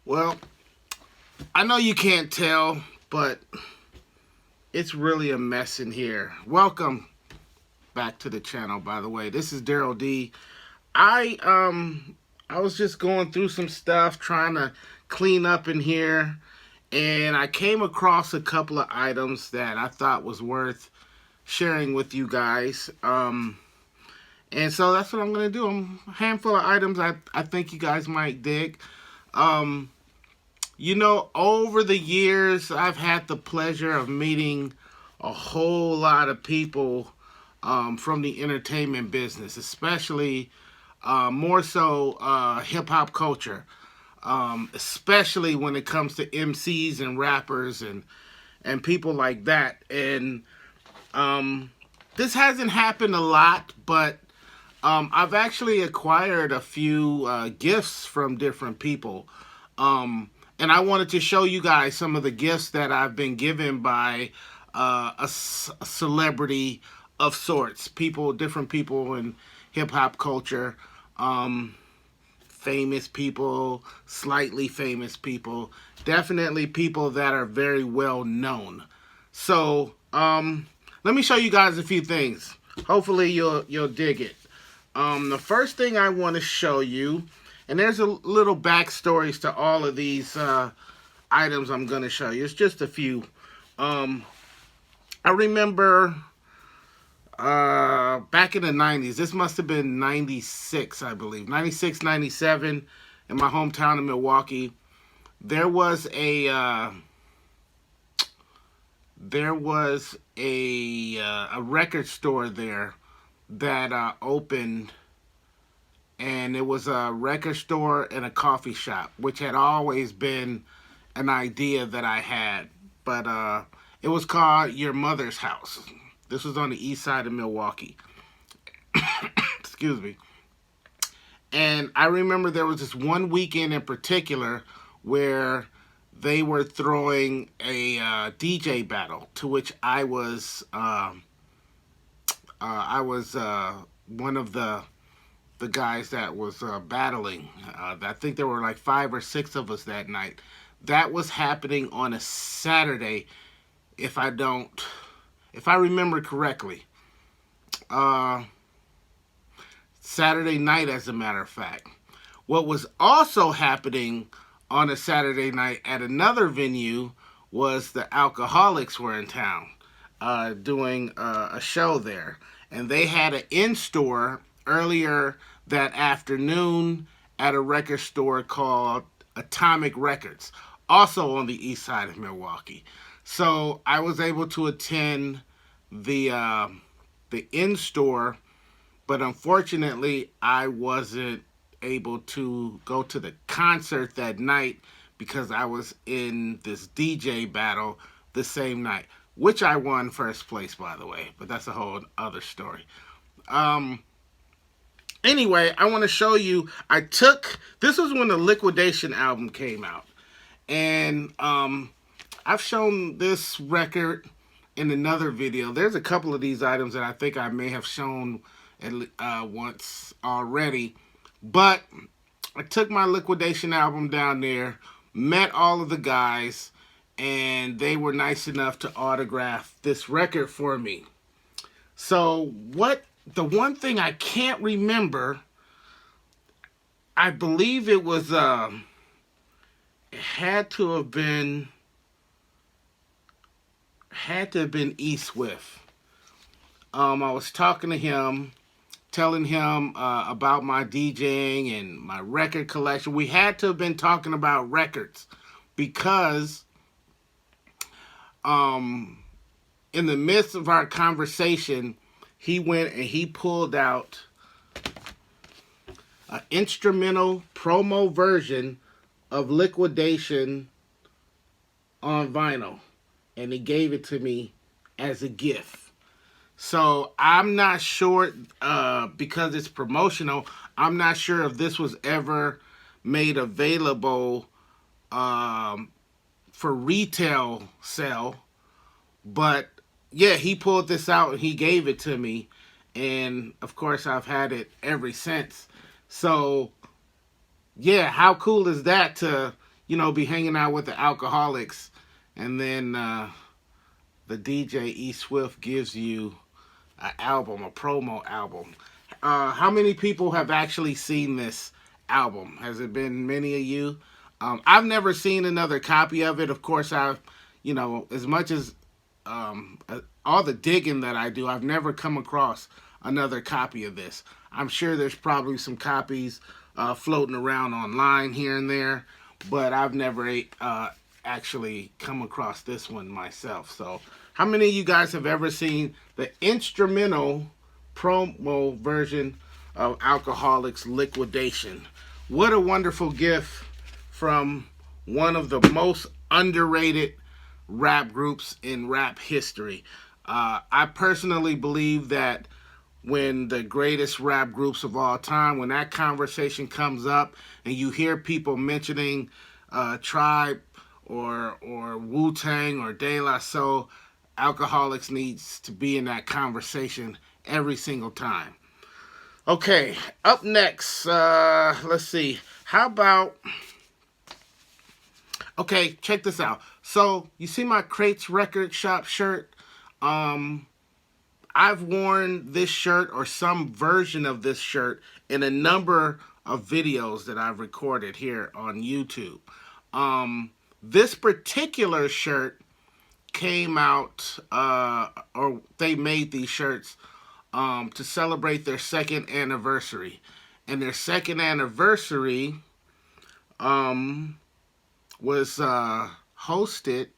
Well, I know you can't tell, but it's really a mess in here. Welcome back to the channel, by the way. This is Daryl D. I was just going through some stuff, trying to clean up in here, and I came across a couple of items that I thought was worth sharing with you guys. And so that's what I'm gonna do. A handful of items I think you guys might dig. Um, over the years, I've had the pleasure of meeting a whole lot of people from the entertainment business, especially more so hip hop culture, especially when it comes to MCs and rappers and people like that. And this hasn't happened a lot, but I've actually acquired a few gifts from different people. And I wanted to show you guys some of the gifts that I've been given by a celebrity of sorts. Different people in hip hop culture. Famous people, slightly famous people. Definitely people that are very well known. So, let me show you guys a few things. Hopefully you'll dig it. The first thing I want to show you, and there's a little backstories to all of these items I'm going to show you. It's just a few. I remember back in the 90s, this must have been 96, I believe. 96, 97, in my hometown of Milwaukee. There was a record store there that opened, and it was a record store and a coffee shop, which had always been an idea that I had. But it was called Your Mother's House. This was on the east side of Milwaukee. Excuse me. And I remember there was this one weekend in particular where they were throwing a DJ battle, to which I was one of the guys that was battling. I think there were like 5 or 6 of us that night. That was happening on a Saturday, if I remember correctly. Saturday night, as a matter of fact. What was also happening on a Saturday night at another venue was the Alcoholics were in town doing a show there. And they had an in-store earlier that afternoon at a record store called Atomic Records, also on the east side of Milwaukee. So I was able to attend the in-store, but unfortunately I wasn't able to go to the concert that night because I was in this DJ battle the same night, which I won first place, by the way, but that's a whole other story. Anyway, I want to show you, this was when the Liquidation album came out, and I've shown this record in another video. There's a couple of these items that I think I may have shown once already, but I took my Liquidation album down there, met all of the guys, and they were nice enough to autograph this record for me. So the one thing I can't remember, I believe it was, it had to have been E Swift. I was talking to him, telling him about my DJing and my record collection. We had to have been talking about records because in the midst of our conversation, he went and he pulled out an instrumental promo version of Liquidation on vinyl, and he gave it to me as a gift. So I'm not sure, because it's promotional, I'm not sure if this was ever made available for retail sale, but yeah, he pulled this out and he gave it to me, and of course I've had it ever since. So yeah, how cool is that to be hanging out with the alcoholics, and then the DJ E Swift gives you an album, a promo album. How many people have actually seen this album? Has it been many of you? I've never seen another copy of it. Of course, as much as all the digging that I do, I've never come across another copy of this. I'm sure there's probably some copies floating around online here and there, but I've never actually come across this one myself. So, how many of you guys have ever seen the instrumental promo version of Alkaholiks Liquidation? What a wonderful gift from one of the most underrated rap groups in rap history. I personally believe that when the greatest rap groups of all time, when that conversation comes up and you hear people mentioning Tribe or Wu-Tang or De La Soul, Alkaholiks needs to be in that conversation every single time. Okay, up next, let's see. How about... Okay, check this out. So, you see my Crates Record Shop shirt? I've worn this shirt or some version of this shirt in a number of videos that I've recorded here on YouTube. This particular shirt came out, or they made these shirts to celebrate their second anniversary. And their second anniversary was hosted.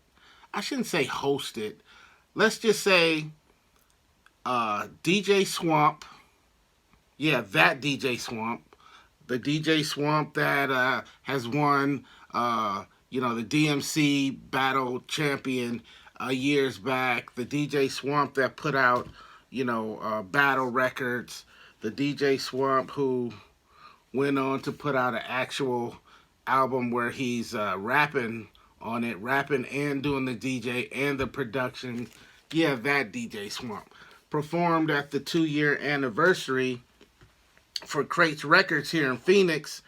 I shouldn't say hosted. Let's just say DJ Swamp. Yeah, that DJ Swamp. The DJ Swamp that has won, the DMC Battle Champion years back. The DJ Swamp that put out, battle records. The DJ Swamp who went on to put out an actual album where he's rapping on it, rapping and doing the DJ and the production. Yeah, that DJ Swamp performed at the 2-year anniversary for Crates Records here in Phoenix,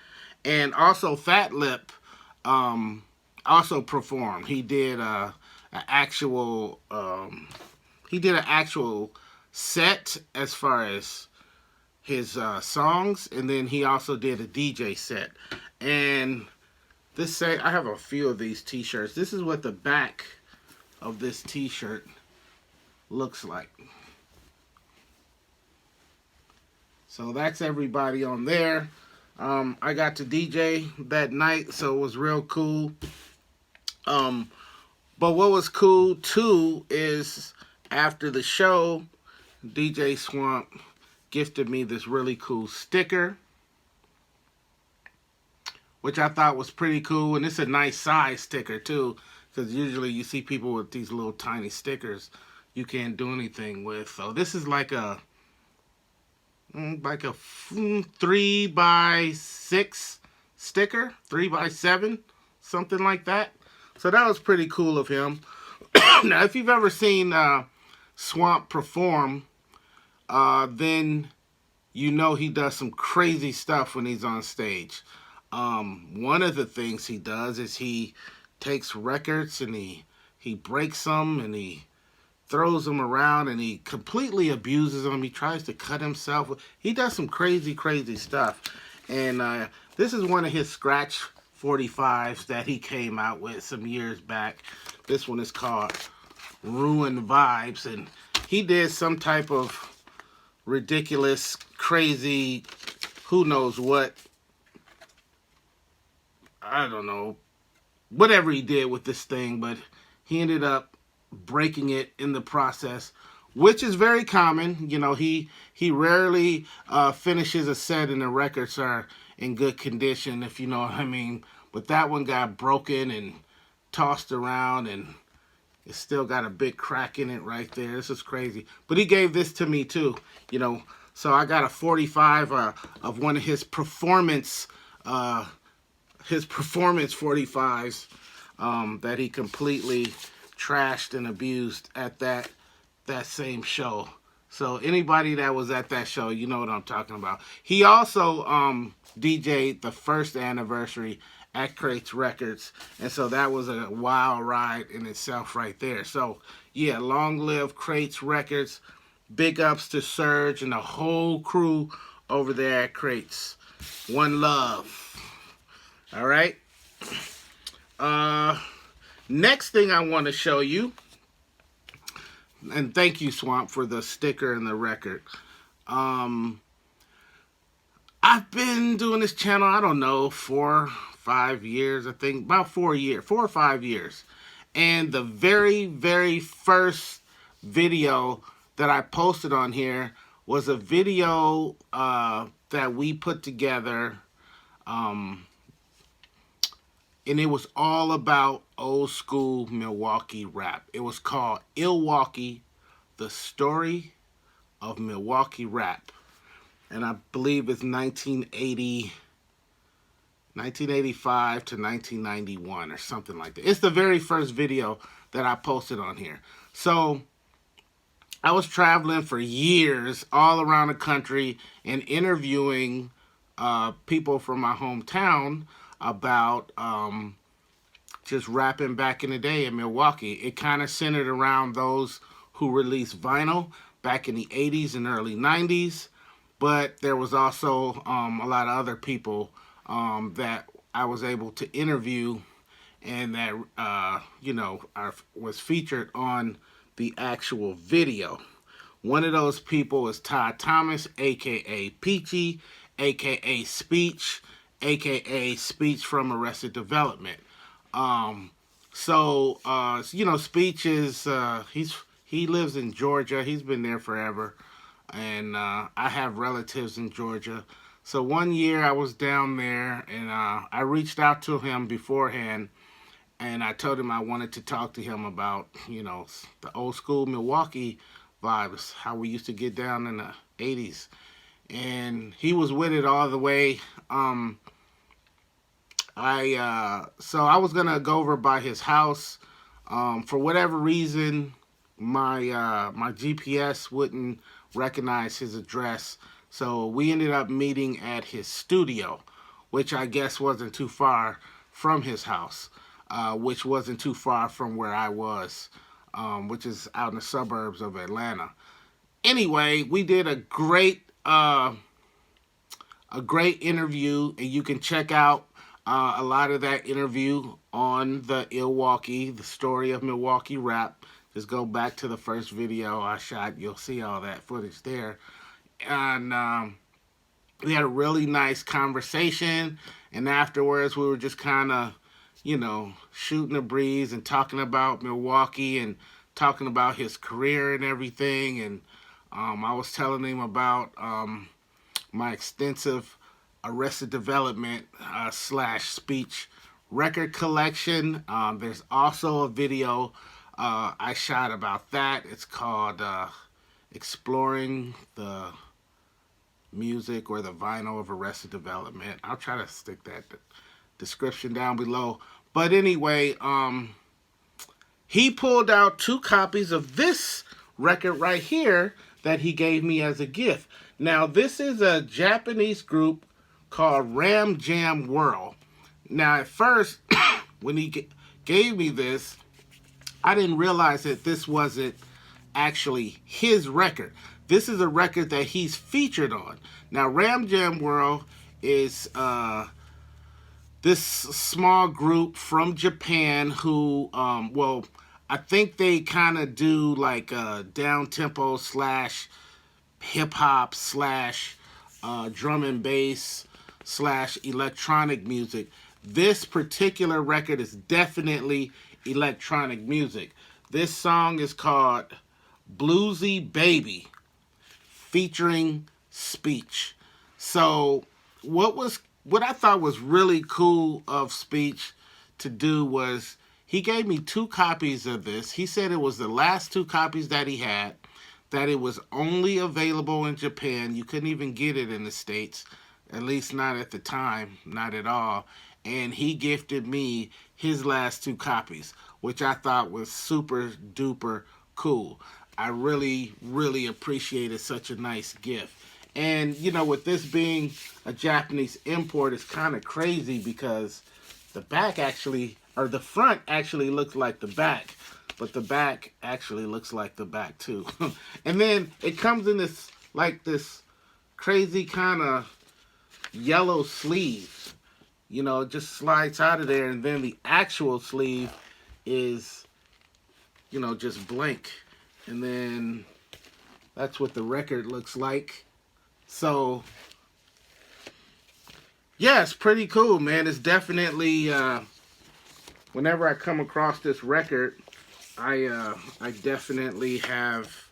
and also Fat Lip also performed. He did an actual set as far as his songs, and then he also did a DJ set. And I have a few of these t-shirts. This is what the back of this t-shirt looks like. So that's everybody on there. I got to DJ that night, so it was real cool. But what was cool too is after the show, DJ Swamp gifted me this really cool sticker, which I thought was pretty cool. And it's a nice size sticker too, because usually you see people with these little tiny stickers you can't do anything with. So this is like a 3x6 sticker, 3x7, something like that. So that was pretty cool of him. Now, if you've ever seen Swamp perform, then you know he does some crazy stuff when he's on stage. One of the things he does is he takes records and he breaks them and he throws them around and he completely abuses them. He tries to cut himself. He does some crazy, crazy stuff. And this is one of his scratch 45s that he came out with some years back. This one is called Ruin Vibes. And he did some type of ridiculous, crazy, who knows what, I don't know, whatever he did with this thing, but he ended up breaking it in the process, which is very common. You know, he rarely finishes a set and the records are in good condition, if you know what I mean. But that one got broken and tossed around, and it's still got a big crack in it right there. This is crazy. But he gave this to me too, you know. So I got a 45 of one of his performance 45s that he completely trashed and abused at that same show. So anybody that was at that show, you know what I'm talking about. He also DJ'd the first anniversary at Crates Records. And so that was a wild ride in itself right there. So, yeah, long live Crates Records. Big ups to Serge and the whole crew over there at Crates. One love. All right. Next thing I want to show you, and thank you, Swamp, for the sticker and the record. I've been doing this channel, I don't know, 4, 5 years, I think, about 4 or 5 years. And the very, very first video that I posted on here was a video that we put together, and it was all about old school Milwaukee rap. It was called Milwaukee, the Story of Milwaukee Rap. And I believe it's 1985 to 1991 or something like that. It's the very first video that I posted on here. So I was traveling for years all around the country and interviewing people from my hometown about just rapping back in the day in Milwaukee. It kind of centered around those who released vinyl back in the 80s and early 90s. But there was also a lot of other people that I was able to interview and that, was featured on the actual video. One of those people is Todd Thomas, a.k.a. Peachy, a.k.a. Speech, a.k.a. Speech from Arrested Development. Speech is, he lives in Georgia. He's been there forever. And I have relatives in Georgia. So one year I was down there, and I reached out to him beforehand, and I told him I wanted to talk to him about, the old school Milwaukee vibes, how we used to get down in the 80s. And he was with it all the way. So I was going to go over by his house. For whatever reason, my GPS wouldn't recognize his address, so we ended up meeting at his studio, which I guess wasn't too far from his house, which wasn't too far from where I was, which is out in the suburbs of Atlanta. Anyway, we did a great interview, and you can check out a lot of that interview on the Milwaukee, the Story of Milwaukee Rap. Just go back to the first video I shot. You'll see all that footage there. And we had a really nice conversation. And afterwards, we were just kind of, shooting the breeze and talking about Milwaukee and talking about his career and everything. And I was telling him about my extensive Arrested Development / Speech record collection. There's also a video I shot about that. It's called Exploring the Music or the Vinyl of Arrested Development. I'll try to stick that description down below. But anyway, he pulled out 2 copies of this record right here that he gave me as a gift. Now, this is a Japanese group called Ram Jam World. Now, at first, when he gave me this, I didn't realize that this wasn't actually his record. This is a record that he's featured on. Now, Ram Jam World is this small group from Japan who, I think they kind of do like down-tempo / hip-hop / drum and bass / electronic music. This particular record is definitely electronic music. This song is called Bluesy Baby, featuring Speech. So what I thought was really cool of Speech to do was he gave me 2 copies of this. He said it was the last 2 copies that he had, that it was only available in Japan. You couldn't even get it in the States, at least not at the time, not at all. And he gifted me his last 2 copies, which I thought was super duper cool. I really, really appreciated such a nice gift. And, with this being a Japanese import, it's kind of crazy because the back actually, or the front actually looks like the back, but the back actually looks like the back too. And then it comes in this, like this crazy kind of yellow sleeve. You know, it just slides out of there, and then the actual sleeve is, you know, just blank. And then that's what the record looks like. So, yeah, it's pretty cool, man. It's definitely, whenever I come across this record, I definitely have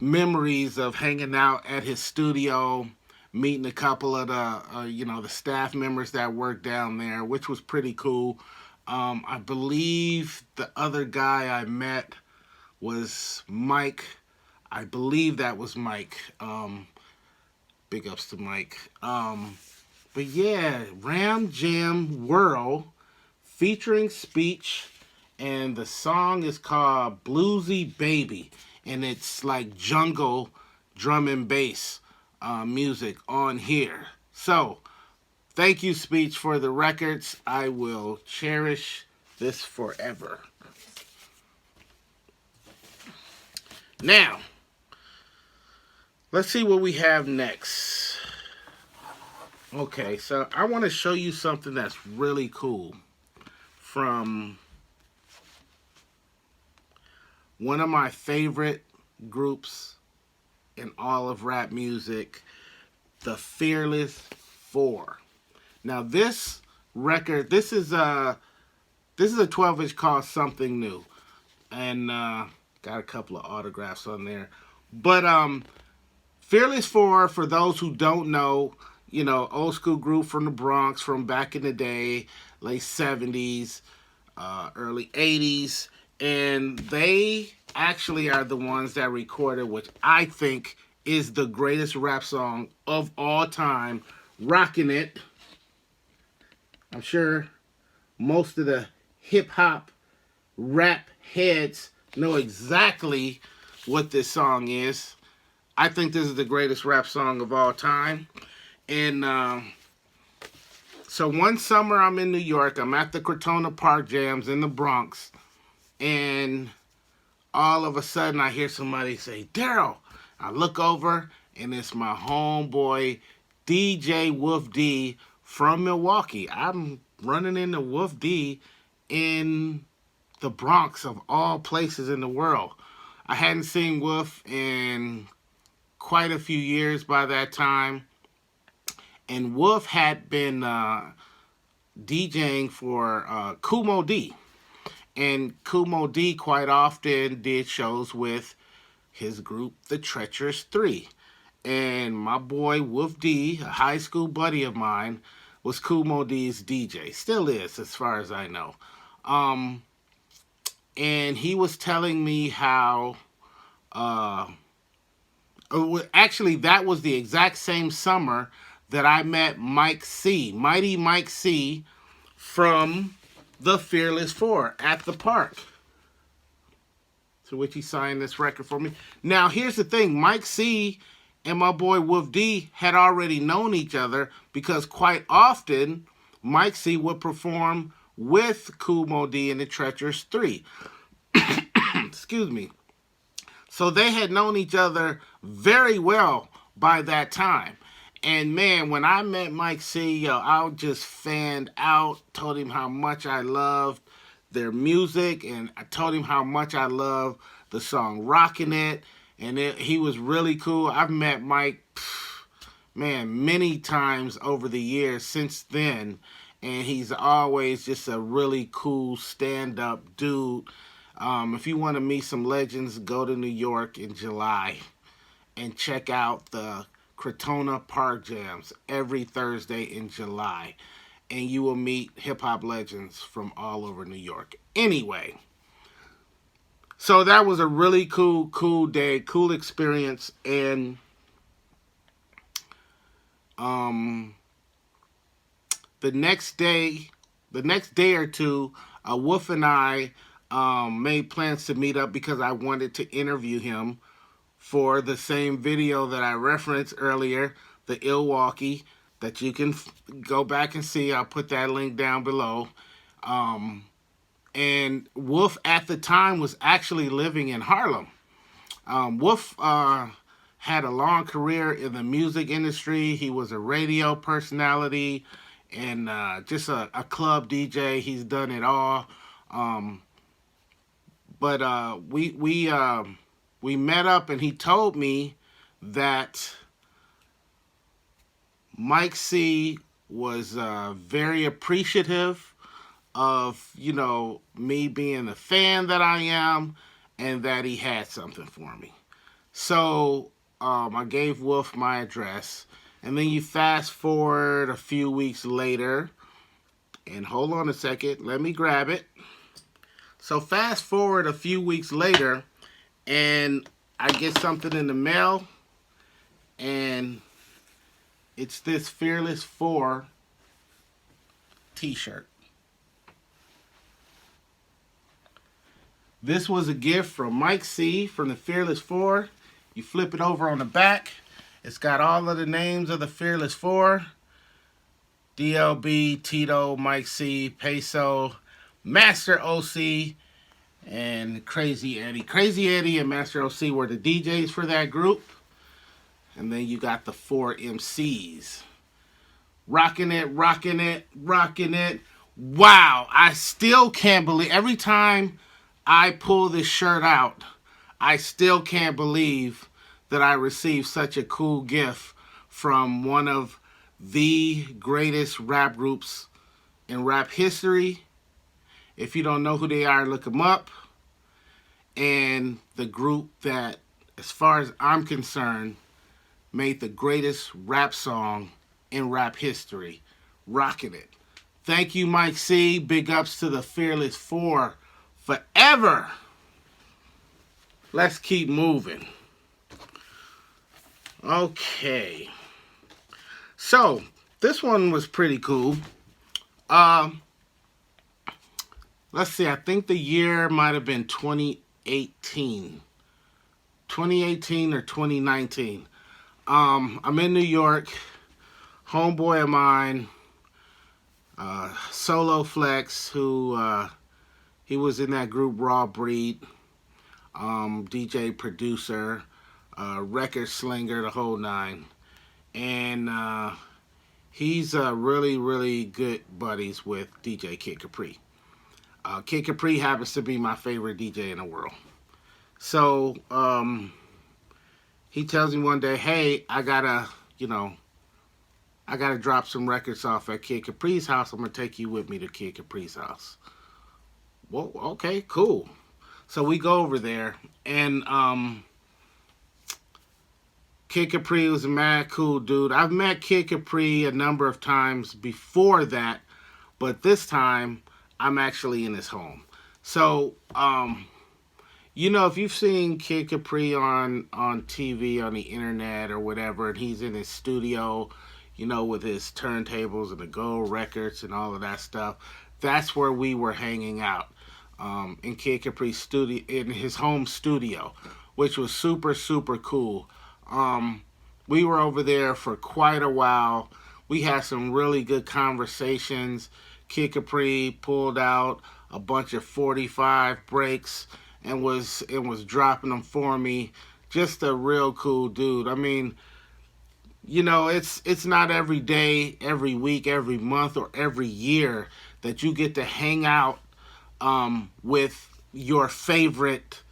memories of hanging out at his studio, meeting a couple of the you know, the staff members that work down there, which was pretty cool. I believe the other guy I met was Mike. I believe that was Mike. Big ups to Mike. But yeah, Ram Jam World featuring Speech, and the song is called Bluesy Baby, and it's like jungle drum and bass music on here. So, thank you, Speech, for the records. I will cherish this forever. Now, let's see what we have next. Okay, so I want to show you something that's really cool from one of my favorite groups in all of rap music, the Fearless Four. Now this record, this is a 12-inch called Something New, and got a couple of autographs on there. But Fearless Four, for those who don't know, you know, old school group from the Bronx from back in the day, late 70s, early 80s, and they actually are the ones that recorded, which I think is the greatest rap song of all time, Rockin' It. I'm sure most of the hip-hop rap heads know exactly what this song is. I think this is the greatest rap song of all time. And so one summer I'm in New York. I'm at the Crotona Park Jams in the Bronx. And all of a sudden I hear somebody say, Daryl. I look over and it's my homeboy DJ Wolf D from Milwaukee. I'm running into Wolf D in the Bronx, of all places in the world. I hadn't seen Wolf in quite a few years by that time. And Wolf had been DJing for Kumo D. And Kumo D quite often did shows with his group, The Treacherous Three. And my boy Wolf D, a high school buddy of mine, was Kumo D's DJ. Still is, as far as I know. And he was telling me how... actually, that was the exact same summer that I met Mike C, Mighty Mike C, from the Fearless Four at the park. To which he signed this record for me. Now, here's the thing. Mike C and my boy Wolf D had already known each other because quite often Mike C would perform with Kumo D and the Treacherous Three. Excuse me. So they had known each other very well by that time. And man, when I met Mike C, yo, I just fanned out, told him how much I loved their music, and I told him how much I love the song Rockin' It, and he was really cool. I've met Mike, man, many times over the years since then, and he's always just a really cool stand-up dude. If you want to meet some legends, go to New York in July and check out the Crotona Park Jams every Thursday in July. And you will meet hip-hop legends from all over New York. Anyway, so that was a really cool day, cool experience. And the next day or two, Wolf and I made plans to meet up because I wanted to interview him for the same video that I referenced earlier, the Milwaukee that you can go back and see. I'll put that link down below. Um, and Wolf at the time was actually living in Harlem. Wolf had a long career in the music industry. He was a radio personality and just a club DJ. He's done it all. Um, but we met up, and he told me that Mike C was very appreciative of, me being the fan that I am, and that he had something for me. So I gave Wolf my address, and then you fast forward a few weeks later, and hold on a second, let me grab it. So fast forward a few weeks later, and I get something in the mail, and it's this Fearless 4 t-shirt. This was a gift from Mike C from the Fearless 4. You flip it over on the back. It's got all of the names of the Fearless 4. DLB, Tito, Mike C, Peso, Master OC, and Crazy Eddie. Crazy Eddie and Master OC were the DJs for that group. And then you got the 4 MCs. Rocking it, rocking it, rocking it. Wow, I still can't believe, every time I pull this shirt out, I still can't believe that I received such a cool gift from one of the greatest rap groups in rap history. If you don't know who they are, look them up. And the group that, as far as I'm concerned, made the greatest rap song in rap history. Rocking it. Thank you, Mike C. Big ups to the Fearless 4 forever. Let's keep moving. Okay. So, this one was pretty cool. Let's see, I think the year might have been 2018. 2018 or 2019. I'm in New York. Homeboy of mine, Solo Flex, who he was in that group Raw Breed, DJ producer, record slinger, the whole nine. And he's really, really good buddies with DJ Kid Capri. Kid Capri happens to be my favorite DJ in the world. So he tells me one day, hey, I gotta drop some records off at Kid Capri's house. I'm gonna take you with me to Kid Capri's house. Well, okay, cool. So we go over there, and Kid Capri was a mad cool dude. I've met Kid Capri a number of times before that, but this time I'm actually in his home. So, if you've seen Kid Capri on TV, on the internet or whatever, and he's in his studio, with his turntables and the gold records and all of that stuff, that's where we were hanging out, in Kid Capri's studio, in his home studio, which was super, super cool. We were over there for quite a while. We had some really good conversations. Kid Capri pulled out a bunch of 45 breaks and was dropping them for me. Just a real cool dude. I mean, it's not every day, every week, every month, or every year that you get to hang out with your favorite,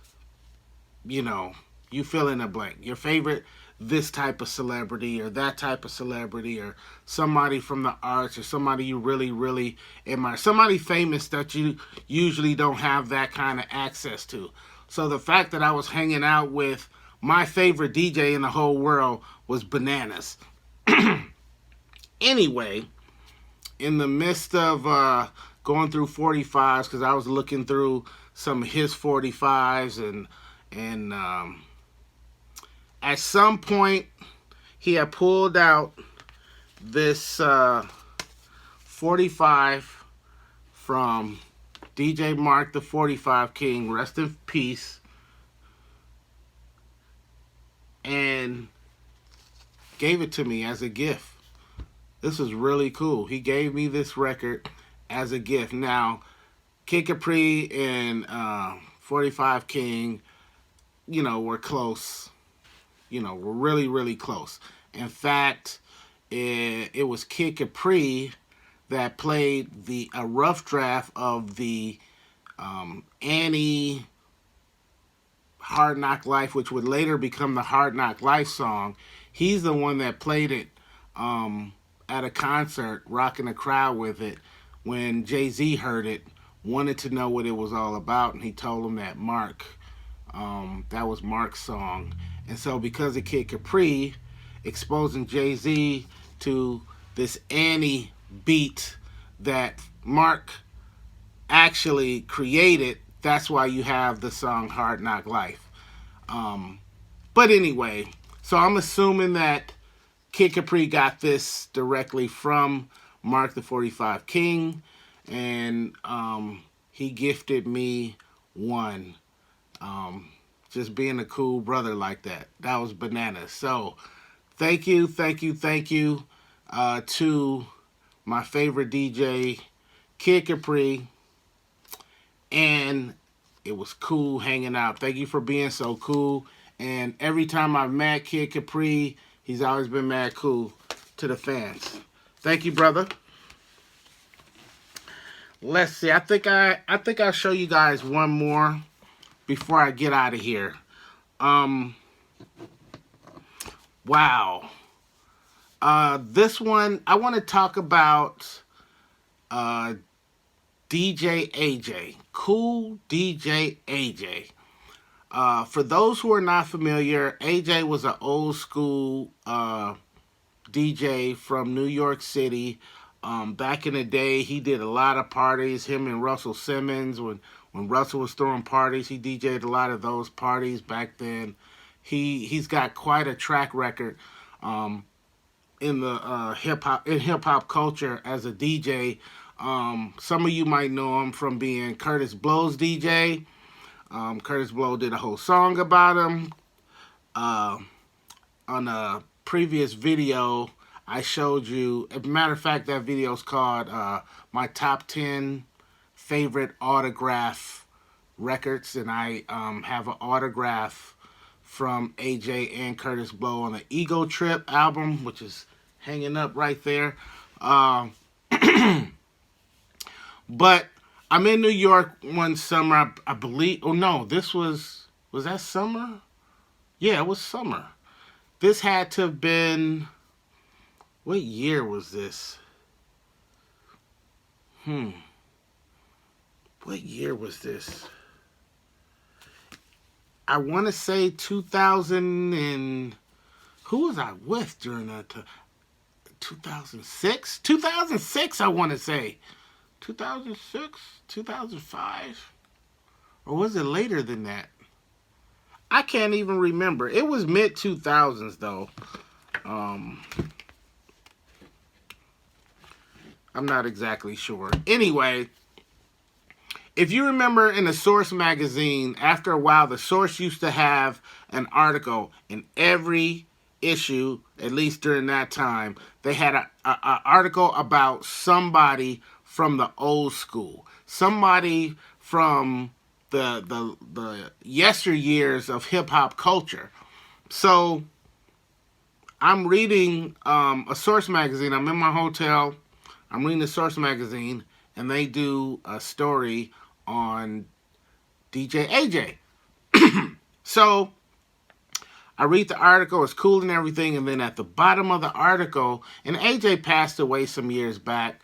you fill in a blank, your favorite this type of celebrity or that type of celebrity, or somebody from the arts, or somebody you really, really admire, somebody famous that you usually don't have that kind of access to. So the fact that I was hanging out with my favorite DJ in the whole world was bananas. Anyway, in the midst of going through 45s, because I was looking through some of his 45s, and at some point he had pulled out this 45 from DJ Mark the 45 King, rest in peace, and gave it to me as a gift. This was really cool. He gave me this record as a gift. Now, Kid Capri and 45 King, were close. Were really, really close. In fact, it was Kid Capri that played a rough draft of the Annie Hard Knock Life, which would later become the Hard Knock Life song. He's the one that played it at a concert, rocking the crowd with it. When Jay-Z heard it, wanted to know what it was all about, and he told him that that was Mark's song. And so because of Kid Capri exposing Jay-Z to this Annie beat that Mark actually created, that's why you have the song Hard Knock Life. But anyway, so I'm assuming that Kid Capri got this directly from Mark the 45 King, and he gifted me one. Just being a cool brother like that. That was bananas. So thank you to my favorite DJ, Kid Capri, and it was cool hanging out. Thank you for being so cool. And every time I've met Kid Capri, he's always been mad cool to the fans. Thank you, brother. Let's see. I think I'll show you guys one more before I get out of here. Wow. This one, I want to talk about DJ AJ. Cool DJ AJ. For those who are not familiar, AJ was an old school DJ from New York City. Back in the day, he did a lot of parties. Him and Russell Simmons, when Russell was throwing parties, he DJ'd a lot of those parties back then. He's got quite a track record in the hip hop culture as a DJ. Some of you might know him from being Curtis Blow's DJ. Curtis Blow did a whole song about him. On a previous video, I showed you, as a matter of fact, that video is called My Top 10 Favorite Autograph Records, and I have an autograph from AJ and Curtis Blow on the Ego Trip album, which is hanging up right there. But I'm in New York one summer, I believe. Oh no, was that summer? Yeah, it was summer. This had to have been, what year was this? What year was this? I want to say 2000 and, who was I with during that time? 2006? 2006, I want to say. 2006? 2005? Or was it later than that? I can't even remember. It was mid-2000s, though. I'm not exactly sure. Anyway, if you remember in the Source magazine, after a while, the Source used to have an article in every issue, at least during that time. They had an article about somebody from the old school, somebody from the yesteryears of hip hop culture. So I'm reading a Source magazine. I'm in my hotel. I'm reading the Source magazine, and they do a story on DJ AJ. So I read the article, it's cool and everything, and then at the bottom of the article, and AJ passed away some years back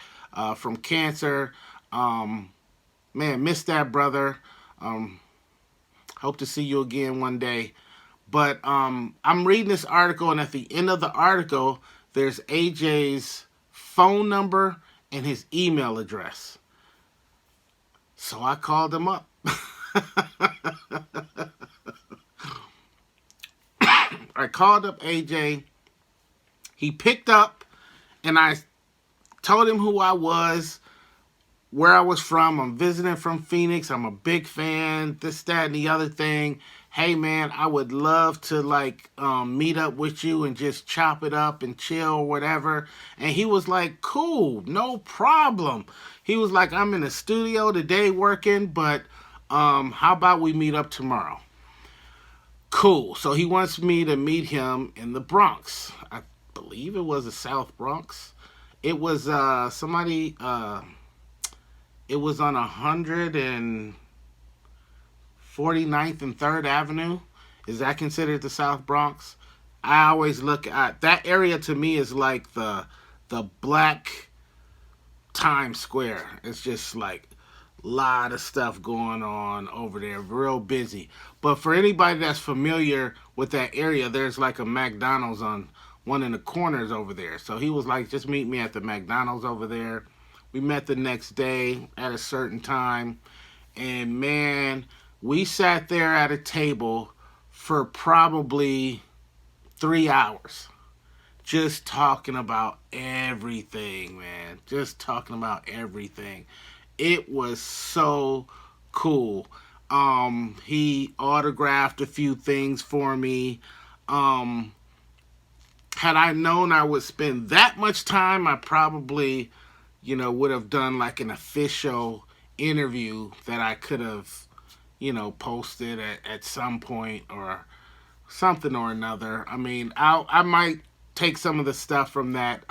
from cancer. Man, miss that brother. Hope to see you again one day. But I'm reading this article, and at the end of the article, there's AJ's phone number and his email address. So I called him up. I called up AJ. He picked up, and I told him who I was, where I was from. I'm visiting from Phoenix. I'm a big fan, this, that, and the other thing. hey man, I would love to like meet up with you and just chop it up and chill or whatever. And he was like, cool, no problem. He was like, I'm in the studio today working, but how about we meet up tomorrow? Cool. So he wants me to meet him in the Bronx. I believe it was the South Bronx. It was somebody. It was on 149th and 3rd Avenue. Is that considered the South Bronx? I always look at that area. To me, is like the black Times Square. It's just like a lot of stuff going on over there, real busy. But for anybody that's familiar with that area, there's like a McDonald's on one in the corners over there. So he was like, just meet me at the McDonald's over there. We met the next day at a certain time, and man, we sat there at a table for probably 3 hours just talking about everything, man. Just talking about everything. It was so cool. He autographed a few things for me. Had I known I would spend that much time, I probably, would have done like an official interview that I could have, posted at some point or something or another. I mean, I might take some of the stuff from that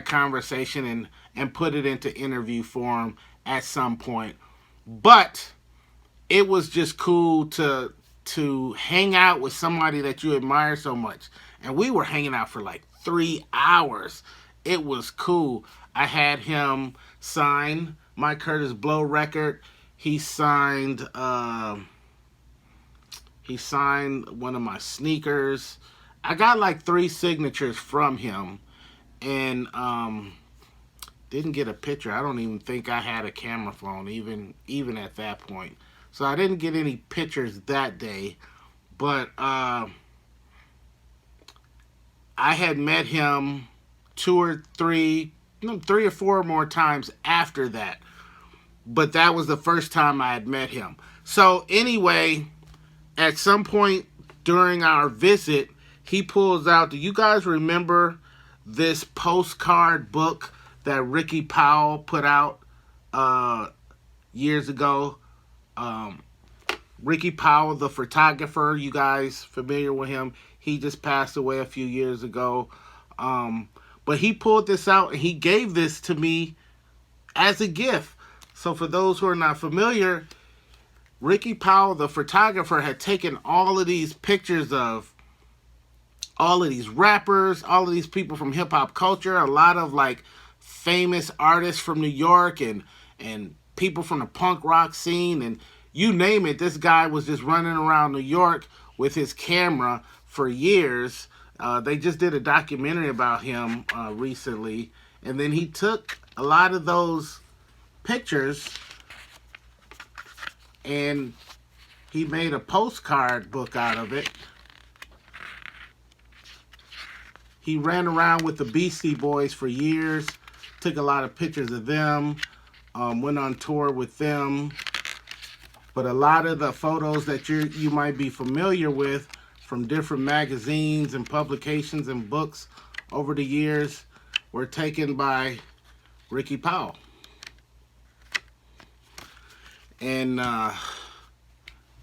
conversation and put it into interview form at some point. But it was just cool to hang out with somebody that you admire so much. And we were hanging out for like 3 hours. It was cool. I had him sign my Kurtis Blow record. He signed one of my sneakers. I got like 3 signatures from him, and didn't get a picture. I don't even think I had a camera phone even at that point. So I didn't get any pictures that day, but I had met him 3 or 4 more times after that. But that was the first time I had met him. So anyway, at some point during our visit, he pulls out, do you guys remember this postcard book that Ricky Powell put out years ago? Ricky Powell, the photographer, you guys familiar with him? He just passed away a few years ago. But he pulled this out and he gave this to me as a gift. So for those who are not familiar, Ricky Powell, the photographer, had taken all of these pictures of all of these rappers, all of these people from hip-hop culture, a lot of like famous artists from New York and people from the punk rock scene, and you name it. This guy was just running around New York with his camera for years. They just did a documentary about him recently, and then he took a lot of those pictures and he made a postcard book out of it. He ran around with the Beastie Boys for years, took a lot of pictures of them, went on tour with them. But a lot of the photos that you might be familiar with from different magazines and publications and books over the years were taken by Ricky Powell. And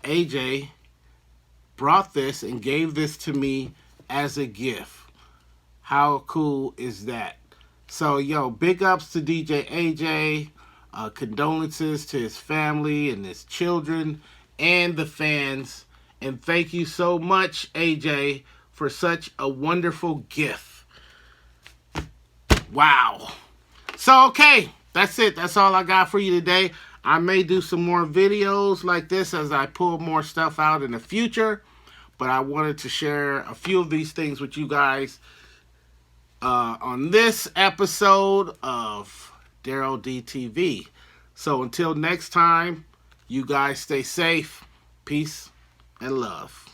AJ brought this and gave this to me as a gift. How cool is that? So, big ups to DJ AJ. Condolences to his family and his children and the fans. And thank you so much, AJ, for such a wonderful gift. Wow. So, okay, that's it. That's all I got for you today. I may do some more videos like this as I pull more stuff out in the future. But I wanted to share a few of these things with you guys on this episode of Daryl DTV. So until next time, you guys stay safe. Peace and love.